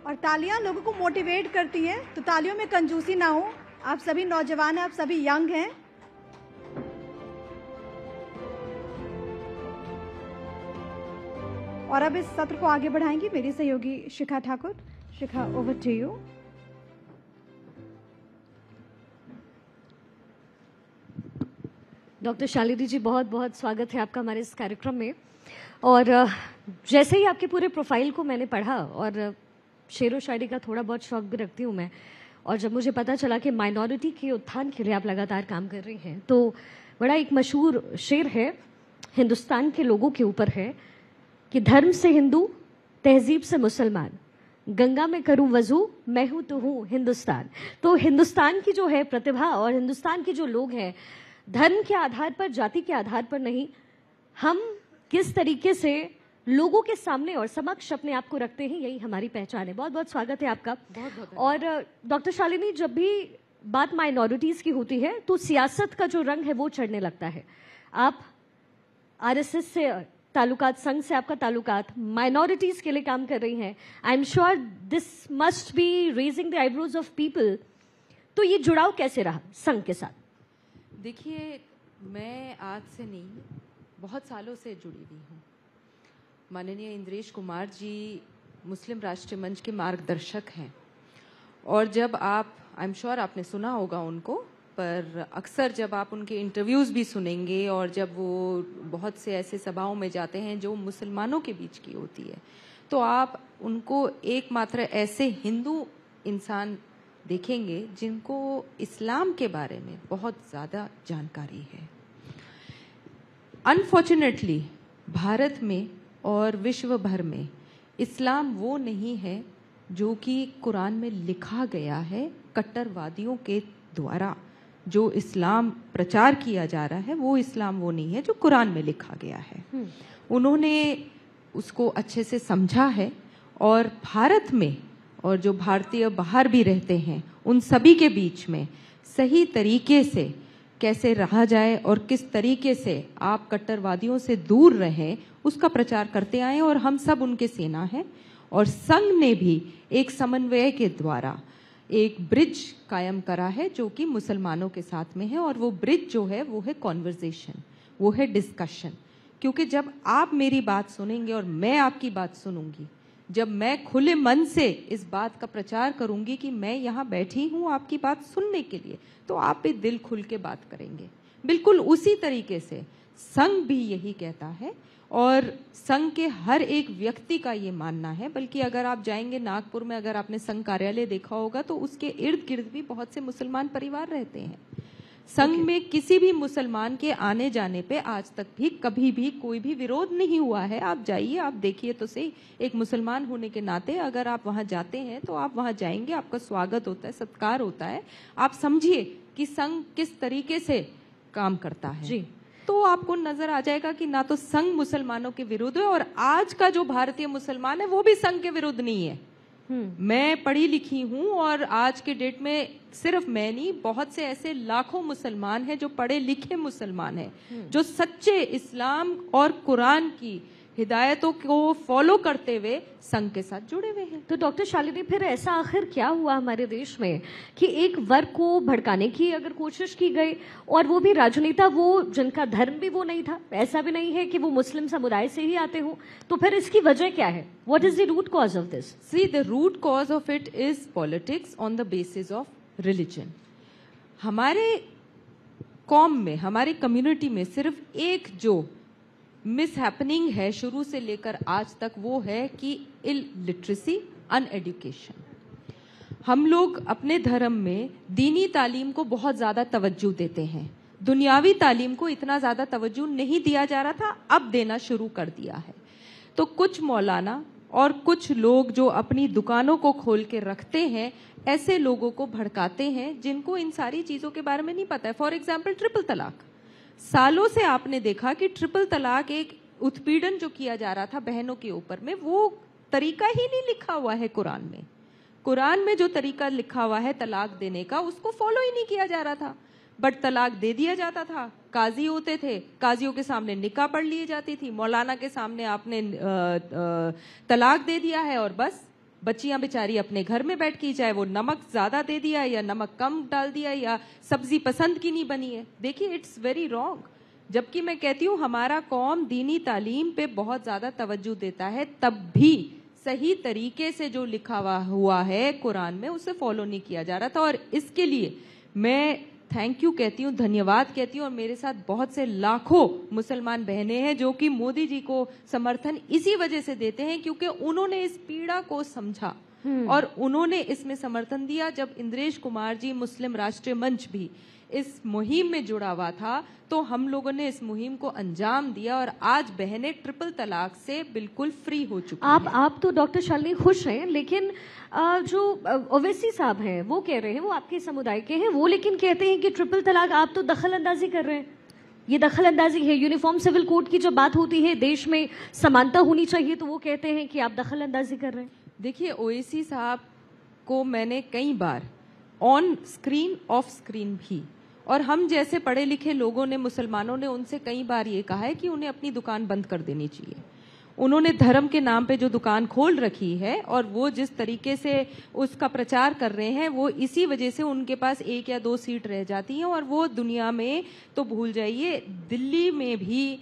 और तालियां लोगों को मोटिवेट करती हैं, तो तालियों में कंजूसी ना हो। आप सभी नौजवान हैं, आप सभी यंग हैं। और अब इस सत्र को आगे बढ़ाएंगी मेरी सहयोगी Shikha Thakur. Shikha, over to you. Doctor Shalini ji, बहुत बहुत स्वागत है आपका हमारे इस कार्यक्रम में। और जैसे ही आपके पूरे प्रोफाइल को मैंने पढ़ा, और शेरो शायरी का थोड़ा बहुत शौक भी रखती हूँ मैं, और जब मुझे पता चला कि माइनॉरिटी के उत्थान के लिए आप लगातार काम कर रही हैं, तो बड़ा एक मशहूर शेर है हिंदुस्तान के लोगों के ऊपर है कि धर्म से हिंदू, तहजीब से मुसलमान, गंगा में करूं वजू, मैं हूं तो हूं हिंदुस्तान। तो हिंदुस्तान की जो है प्रतिभा और हिंदुस्तान के जो लोग हैं, धर्म के आधार पर, जाति के आधार पर नहीं, हम किस तरीके से लोगों के सामने और समक्ष अपने आप को रखते हैं, यही हमारी पहचान है। बहुत बहुत स्वागत है आपका। बहुत बहुत। और डॉक्टर शालिनी, जब भी बात माइनॉरिटीज की होती है तो सियासत का जो रंग है वो चढ़ने लगता है। आप आरएसएस से ताल्लुकात, संघ से आपका ताल्लुकात, माइनॉरिटीज के लिए काम कर रही हैं। I am sure this must be raising the eyebrows of people. तो ये जुड़ाव कैसे रहा संघ के साथ? देखिए, मैं आज से नहीं, बहुत सालों से जुड़ी हुई हूँ। माननीय इंद्रेश कुमार जी मुस्लिम राष्ट्रीय मंच के मार्गदर्शक हैं, और जब आप, आई एम श्योर आपने सुना होगा उनको, पर अक्सर जब आप उनके इंटरव्यूज़ भी सुनेंगे और जब वो बहुत से ऐसे सभाओं में जाते हैं जो मुसलमानों के बीच की होती है, तो आप उनको एकमात्र ऐसे हिंदू इंसान देखेंगे जिनको इस्लाम के बारे में बहुत ज़्यादा जानकारी है। अनफॉर्चुनेटली भारत में और विश्व भर में इस्लाम वो नहीं है जो कि कुरान में लिखा गया है। कट्टरवादियों के द्वारा जो इस्लाम प्रचार किया जा रहा है, वो इस्लाम वो नहीं है जो कुरान में लिखा गया है। उन्होंने उसको अच्छे से समझा है, और भारत में और जो भारतीय बाहर भी रहते हैं उन सभी के बीच में सही तरीके से कैसे रहा जाए और किस तरीके से आप कट्टरवादियों से दूर रहें, उसका प्रचार करते आए। और हम सब उनके सेना हैं, और संघ ने भी एक समन्वय के द्वारा एक ब्रिज कायम करा है जो कि मुसलमानों के साथ में है। और वो ब्रिज जो है वो है कॉन्वर्जेशन, वो है डिस्कशन। क्योंकि जब आप मेरी बात सुनेंगे और मैं आपकी बात सुनूंगी, जब मैं खुले मन से इस बात का प्रचार करूंगी कि मैं यहाँ बैठी हूँ आपकी बात सुनने के लिए, तो आप भी दिल खुल के बात करेंगे। बिल्कुल उसी तरीके से संघ भी यही कहता है, और संघ के हर एक व्यक्ति का ये मानना है। बल्कि अगर आप जाएंगे नागपुर में, अगर आपने संघ कार्यालय देखा होगा, तो उसके इर्द गिर्द भी बहुत से मुसलमान परिवार रहते हैं। संघ में किसी भी मुसलमान के आने जाने पे आज तक भी कभी भी कोई भी विरोध नहीं हुआ है। आप जाइए, आप देखिए तो सही। एक मुसलमान होने के नाते अगर आप वहां जाते हैं तो आप वहां जाएंगे, आपका स्वागत होता है, सत्कार होता है। आप समझिए कि संघ किस तरीके से काम करता है जी, तो आपको नजर आ जाएगा कि ना तो संघ मुसलमानों के विरुद्ध है, और आज का जो भारतीय मुसलमान है वो भी संघ के विरुद्ध नहीं है। मैं पढ़ी लिखी हूँ, और आज के डेट में सिर्फ मैं नहीं, बहुत से ऐसे लाखों मुसलमान हैं जो पढ़े लिखे मुसलमान हैं, जो सच्चे इस्लाम और कुरान की हिदायतों को फॉलो करते हुए संघ के साथ जुड़े हुए हैं। तो डॉक्टर शालिनी, फिर ऐसा आखिर क्या हुआ हमारे देश में कि एक वर्ग को भड़काने की अगर कोशिश की गई, और वो भी राजनेता वो जिनका धर्म भी वो नहीं था, ऐसा भी नहीं है कि वो मुस्लिम समुदाय से ही आते हों, तो फिर इसकी वजह क्या है? What is the root cause of this? See, the root cause of it is politics on the basis of religion. हमारे कौम में, हमारी कम्युनिटी में सिर्फ एक जो मिस हैपनिंग है शुरू से लेकर आज तक, वो है कि इलिटरेसी, अनएडुकेशन। हम लोग अपने धर्म में दीनी तालीम को बहुत ज्यादा तवज्जो देते हैं, दुनियावी तालीम को इतना ज्यादा तवज्जो नहीं दिया जा रहा था, अब देना शुरू कर दिया है। तो कुछ मौलाना और कुछ लोग जो अपनी दुकानों को खोल के रखते हैं, ऐसे लोगों को भड़काते हैं जिनको इन सारी चीजों के बारे में नहीं पता है। फॉर एग्जाम्पल ट्रिपल तलाक, सालों से आपने देखा कि ट्रिपल तलाक एक उत्पीड़न जो किया जा रहा था बहनों के ऊपर में, वो तरीका ही नहीं लिखा हुआ है कुरान में। कुरान में जो तरीका लिखा हुआ है तलाक देने का, उसको फॉलो ही नहीं किया जा रहा था, बट तलाक दे दिया जाता था। काजी होते थे, काजियों के सामने निकाह पढ़ ली जाती थी, मौलाना के सामने आपने तलाक दे दिया है और बस बच्चियां बेचारी अपने घर में बैठ के, चाहे वो नमक ज्यादा दे दिया या नमक कम डाल दिया या सब्जी पसंद की नहीं बनी है, देखिए इट्स वेरी रॉन्ग। जबकि मैं कहती हूँ हमारा कौम दीनी तालीम पे बहुत ज्यादा तवज्जो देता है, तब भी सही तरीके से जो लिखा हुआ है कुरान में उसे फॉलो नहीं किया जा रहा था। और इसके लिए मैं थैंक यू कहती हूँ, धन्यवाद कहती हूँ। और मेरे साथ बहुत से लाखों मुसलमान बहनें हैं जो कि मोदी जी को समर्थन इसी वजह से देते हैं क्योंकि उन्होंने इस पीड़ा को समझा और उन्होंने इसमें समर्थन दिया। जब इंद्रेश कुमार जी मुस्लिम राष्ट्रीय मंच भी इस मुहिम में जुड़ा हुआ था तो हम लोगों ने इस मुहिम को अंजाम दिया और आज बहनें ट्रिपल तलाक से बिल्कुल फ्री हो चुकी हैं। आप तो डॉक्टर शालिनी खुश हैं, लेकिन जो ओवैसी साहब हैं वो कह रहे हैं, वो आपके समुदाय के हैं, वो लेकिन कहते हैं कि ट्रिपल तलाक आप तो दखल अंदाजी कर रहे हैं, ये दखल अंदाजी है। यूनिफॉर्म सिविल कोड की जब बात होती है देश में समानता होनी चाहिए तो वो कहते हैं कि आप दखल अंदाजी कर रहे हैं। देखिए ओवैसी साहब को मैंने कई बार ऑन स्क्रीन ऑफ स्क्रीन भी, और हम जैसे पढ़े लिखे लोगों ने, मुसलमानों ने उनसे कई बार ये कहा है कि उन्हें अपनी दुकान बंद कर देनी चाहिए। उन्होंने धर्म के नाम पे जो दुकान खोल रखी है और वो जिस तरीके से उसका प्रचार कर रहे हैं, वो इसी वजह से उनके पास 1 या 2 सीट रह जाती हैं और वो दुनिया में तो भूल जाइए, दिल्ली में भी,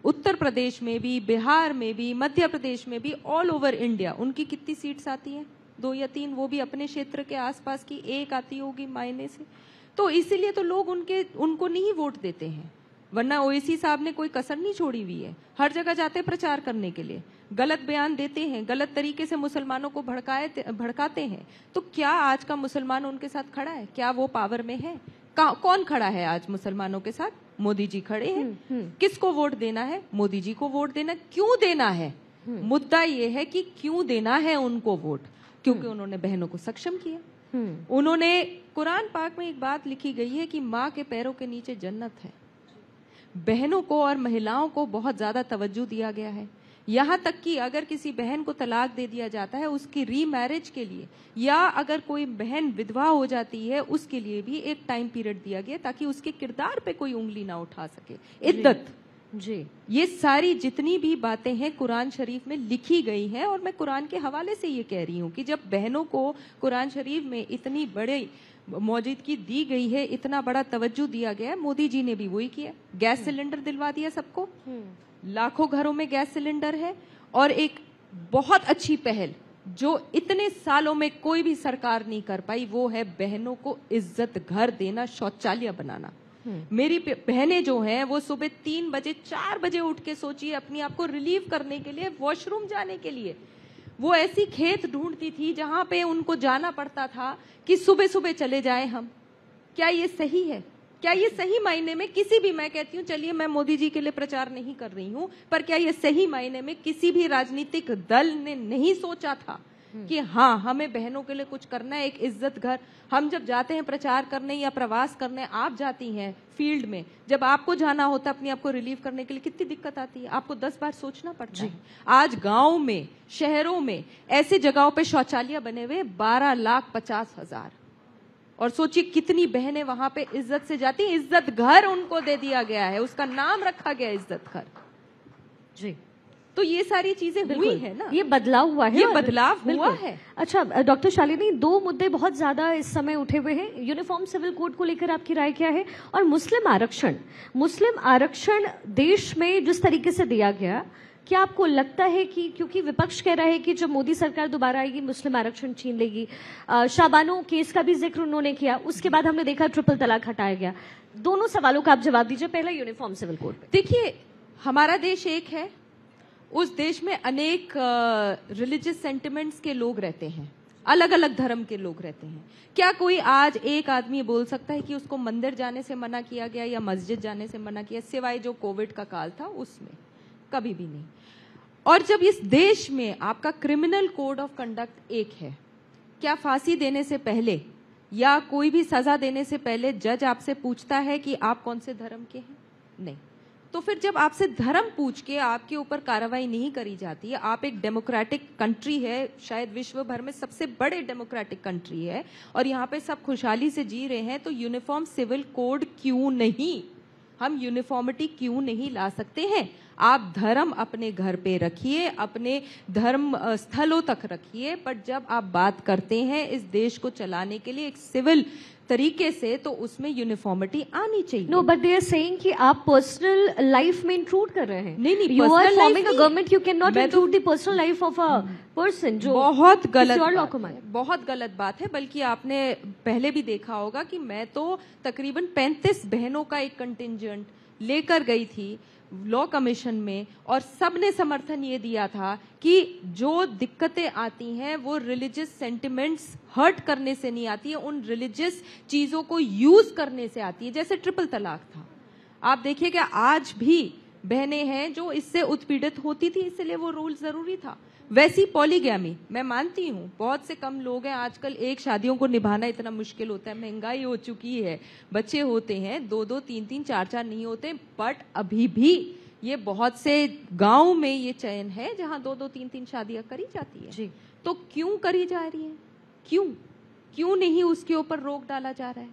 उत्तर प्रदेश में भी, बिहार में भी, मध्य प्रदेश में भी, ऑल ओवर इंडिया उनकी कितनी सीट्स आती हैं? 2 या 3, वो भी अपने क्षेत्र के आसपास की 1 आती होगी मायने से। तो इसीलिए तो लोग उनको नहीं वोट देते हैं, वरना ओवैसी साहब ने कोई कसर नहीं छोड़ी हुई है। हर जगह जाते प्रचार करने के लिए, गलत बयान देते हैं, गलत तरीके से मुसलमानों को भड़काते हैं। तो क्या आज का मुसलमान उनके साथ खड़ा है? क्या वो पावर में है? कौन खड़ा है आज मुसलमानों के साथ? मोदी जी खड़े हैं। किसको वोट देना है? मोदी जी को वोट देना। क्यों देना है? मुद्दा ये है कि क्यों देना है उनको वोट, क्योंकि उन्होंने बहनों को सक्षम किया। उन्होंने, कुरान पाक में एक बात लिखी गई है कि माँ के पैरों के नीचे जन्नत है। बहनों को और महिलाओं को बहुत ज्यादा तवज्जो दिया गया है। यहाँ तक कि अगर किसी बहन को तलाक दे दिया जाता है उसकी रीमैरिज के लिए, या अगर कोई बहन विधवा हो जाती है उसके लिए भी एक टाइम पीरियड दिया गया ताकि उसके किरदार पे कोई उंगली ना उठा सके। इद्दत जी, ये सारी जितनी भी बातें हैं कुरान शरीफ में लिखी गई हैं। और मैं कुरान के हवाले से ये कह रही हूँ कि जब बहनों को कुरान शरीफ में इतनी बड़ी मौजूदगी दी गई है, इतना बड़ा तवज्जो दिया गया है, मोदी जी ने भी वही किया। गैस सिलेंडर दिलवा दिया सबको, लाखों घरों में गैस सिलेंडर है। और एक बहुत अच्छी पहल जो इतने सालों में कोई भी सरकार नहीं कर पाई, वो है बहनों को इज्जत घर देना, शौचालय बनाना। मेरी बहनें जो हैं वो सुबह 3 बजे 4 बजे उठ के, सोचिए, अपनी आप को रिलीव करने के लिए, वॉशरूम जाने के लिए, वो ऐसी खेत ढूंढती थी जहां पे उनको जाना पड़ता था कि सुबह सुबह चले जाएं हम। क्या ये सही है? क्या ये सही मायने में किसी भी, मैं कहती हूँ चलिए मैं मोदी जी के लिए प्रचार नहीं कर रही हूँ, पर क्या ये सही मायने में किसी भी राजनीतिक दल ने नहीं सोचा था कि हाँ हमें बहनों के लिए कुछ करना है, एक इज्जत घर। हम जब जाते हैं प्रचार करने या प्रवास करने, आप जाती हैं फील्ड में, जब आपको जाना होता है अपने आप को रिलीव करने के लिए, कितनी दिक्कत आती है, आपको 10 बार सोचना पड़ता है। आज गांव में, शहरों में ऐसी जगहों पे शौचालय बने हुए 12,50,000, और सोचिए कितनी बहनें वहां पे इज्जत से जाती हैं। इज्जत घर उनको दे दिया गया है, उसका नाम रखा गया इज्जत घर जी। तो ये सारी चीजें हुई है ना, ये बदलाव हुआ है, ये बदलाव हुआ है। अच्छा डॉक्टर शालिनी, 2 मुद्दे बहुत ज्यादा इस समय उठे हुए हैं। यूनिफॉर्म सिविल कोड को लेकर आपकी राय क्या है? और मुस्लिम आरक्षण देश में जिस तरीके से दिया गया, क्या आपको लगता है कि, क्योंकि विपक्ष कह रहा है कि जब मोदी सरकार दोबारा आएगी मुस्लिम आरक्षण छीन लेगी, शाबानो केस का भी जिक्र उन्होंने किया, उसके बाद हमने देखा ट्रिपल तलाक हटाया गया। दोनों सवालों का आप जवाब दीजिए। पहला यूनिफॉर्म सिविल कोड पे। देखिए, हमारा देश एक है, उस देश में अनेक रिलीजियस सेंटिमेंट्स के लोग रहते हैं, अलग अलग धर्म के लोग रहते हैं। क्या कोई आज एक आदमी बोल सकता है कि उसको मंदिर जाने से मना किया गया या मस्जिद जाने से मना किया, सिवाय जो कोविड का काल था उसमें? कभी भी नहीं। और जब इस देश में आपका क्रिमिनल कोड ऑफ कंडक्ट एक है, क्या फांसी देने से पहले या कोई भी सजा देने से पहले जज आपसे पूछता है कि आप कौन से धर्म के हैं? नहीं। तो फिर जब आपसे धर्म पूछ के आपके ऊपर कार्रवाई नहीं करी जाती है, आप एक डेमोक्रेटिक कंट्री है, शायद विश्व भर में सबसे बड़े डेमोक्रेटिक कंट्री है, और यहाँ पे सब खुशहाली से जी रहे हैं, तो यूनिफॉर्म सिविल कोड क्यों नहीं? हम यूनिफॉर्मिटी क्यों नहीं ला सकते हैं? आप धर्म अपने घर पे रखिए, अपने धर्म स्थलों तक रखिए, बट जब आप बात करते हैं इस देश को चलाने के लिए एक सिविल तरीके से, तो उसमें यूनिफॉर्मिटी आनी चाहिए। No, but they are saying कि आप पर्सनल लाइफ में इंट्रूड कर रहे हैं। नहीं, you are personal forming a life government, you can not मैं intrude the personal life of a person, जो बहुत गलत किसी और बात law को है, माने। बहुत गलत बात है। बल्कि आपने पहले भी देखा होगा कि मैं तो तकरीबन 35 बहनों का एक कंटिंजेंट लेकर गई थी लॉ कमीशन में, और सबने समर्थन ये दिया था कि जो दिक्कतें आती हैं वो रिलीजियस सेंटिमेंट्स हर्ट करने से नहीं आती है, उन रिलीजियस चीजों को यूज करने से आती है। जैसे ट्रिपल तलाक था, आप देखिए कि आज भी बहनें हैं जो इससे उत्पीड़ित होती थी, इसलिए वो रूल जरूरी था। वैसी पॉलीगैमी, मैं मानती हूँ बहुत से कम लोग हैं, आजकल एक शादियों को निभाना इतना मुश्किल होता है, महंगाई हो चुकी है, बच्चे होते हैं 2-2, 3-3, 4-4 नहीं होते, बट अभी भी ये बहुत से गांव में ये चयन है जहां 2-2, 3-3 शादियां करी जाती है जी। तो क्यों करी जा रही है? क्यों नहीं उसके ऊपर रोक डाला जा रहा है?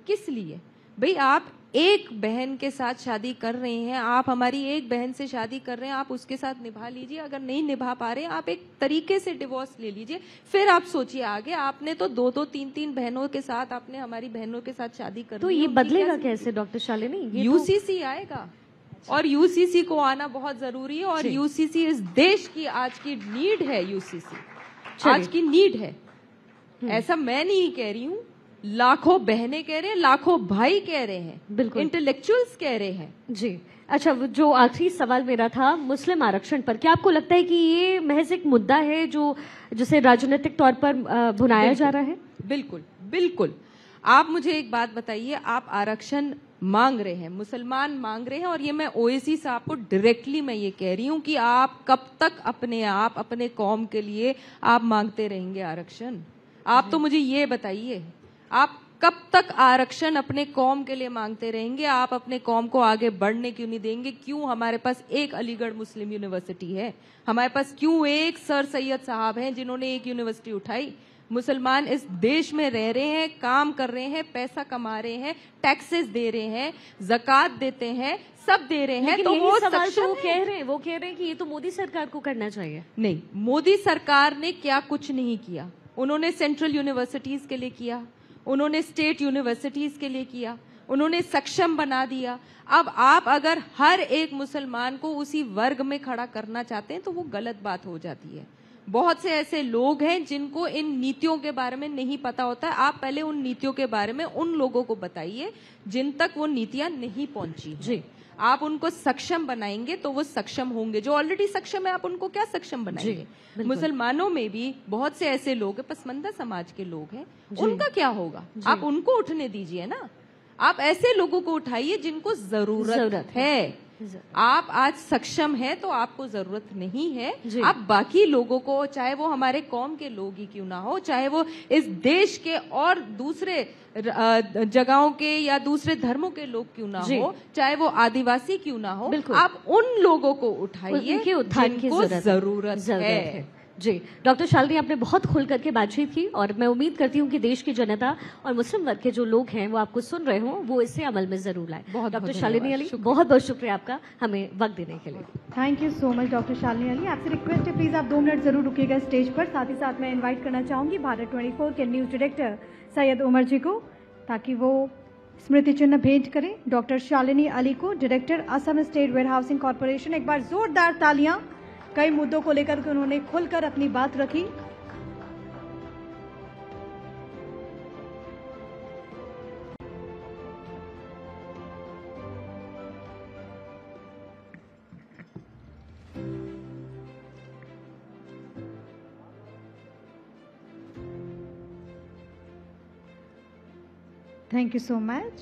किस लिए? भाई आप एक बहन के साथ शादी कर रहे हैं, आप हमारी एक बहन से शादी कर रहे हैं, आप उसके साथ निभा लीजिए। अगर नहीं निभा पा रहे, आप एक तरीके से डिवोर्स ले लीजिए, फिर आप सोचिए आगे। आपने तो 2-2, 3-3 बहनों के साथ, आपने हमारी बहनों के साथ शादी कर तो ली, ये उनकी बदलेगा क्या कैसे डॉक्टर शालिनी? ये यूसीसी आएगा, और यूसीसी को आना बहुत जरूरी है, और जी। यूसीसी इस देश की आज की नीड है। यूसीसी आज की नीड है, ऐसा मैं नहीं कह रही हूँ, लाखों बहनें कह रहे हैं, लाखों भाई कह रहे हैं, बिल्कुल। इंटेलेक्चुअल्स कह रहे हैं। जी। अच्छा, वो जो आखिरी सवाल मेरा था मुस्लिम आरक्षण पर, क्या आपको लगता है कि ये महज एक मुद्दा है जो जिसे राजनीतिक तौर पर भुनाया जा रहा है? बिल्कुल बिल्कुल। आप मुझे एक बात बताइए, आप आरक्षण मांग रहे हैं, मुसलमान मांग रहे हैं, और ये मैं ओवैसी साहब को डायरेक्टली मैं ये कह रही हूँ कि आप कब तक अपने कौम के लिए आप मांगते रहेंगे आरक्षण? आप तो मुझे ये बताइए, आप कब तक आरक्षण अपने कौम के लिए मांगते रहेंगे? आप अपने कौम को आगे बढ़ने क्यों नहीं देंगे? क्यों हमारे पास एक अलीगढ़ मुस्लिम यूनिवर्सिटी है? हमारे पास क्यों एक सर सैयद साहब हैं जिन्होंने एक यूनिवर्सिटी उठाई? मुसलमान इस देश में रह रहे हैं, काम कर रहे हैं, पैसा कमा रहे हैं, टैक्सेस दे रहे हैं, ज़कात देते हैं, सब दे रहे हैं, तो वो सवाल तो सक्षम वो है। कह रहे हैं कि ये तो मोदी सरकार को करना चाहिए। नहीं, मोदी सरकार ने क्या कुछ नहीं किया। उन्होंने सेंट्रल यूनिवर्सिटीज के लिए किया, उन्होंने स्टेट यूनिवर्सिटीज के लिए किया, उन्होंने सक्षम बना दिया। अब आप अगर हर एक मुसलमान को उसी वर्ग में खड़ा करना चाहते हैं तो वो गलत बात हो जाती है। बहुत से ऐसे लोग हैं जिनको इन नीतियों के बारे में नहीं पता होता है। आप पहले उन नीतियों के बारे में उन लोगों को बताइए जिन तक वो नीतियां नहीं पहुंची। जी। आप उनको सक्षम बनाएंगे तो वो सक्षम होंगे। जो ऑलरेडी सक्षम है, आप उनको क्या सक्षम बनाएंगे? मुसलमानों में भी बहुत से ऐसे लोग हैं, पसमंदा समाज के लोग हैं, उनका क्या होगा? आप उनको उठने दीजिए ना। आप ऐसे लोगों को उठाइए जिनको जरूरत है। आप आज सक्षम हैं तो आपको जरूरत नहीं है। आप बाकी लोगों को, चाहे वो हमारे कौम के लोग ही क्यों ना हो, चाहे वो इस देश के और दूसरे जगहों के या दूसरे धर्मों के लोग क्यों ना हो, चाहे वो आदिवासी क्यों ना हो, आप उन लोगों को उठाइए जिनको जरूरत है। जी, डॉक्टर शालिनी, आपने बहुत खुल करके बातचीत की, और मैं उम्मीद करती हूँ कि देश की जनता और मुस्लिम वर्ग के जो लोग हैं वो आपको सुन रहे हों, वो इससे अमल में जरूर लाए। डॉक्टर शालिनी अली, बहुत बहुत शुक्रिया आपका हमें वक्त देने के लिए। Thank you so much doctor Shalini Ali. आपसे रिक्वेस्ट है, प्लीज आप 2 मिनट जरूर रुकिएगा स्टेज पर। साथ ही साथ मैं इन्वाइट करना चाहूंगी भारत 24 के न्यूज डायरेक्टर सैयद उमर जी को, ताकि वो स्मृति चिन्ह भेंट करें डॉक्टर शालिनी अली को, director Assam state warehousing corporation. एक बार जोरदार तालियां। कई मुद्दों को लेकर के उन्होंने खुलकर अपनी बात रखी। Thank you so much.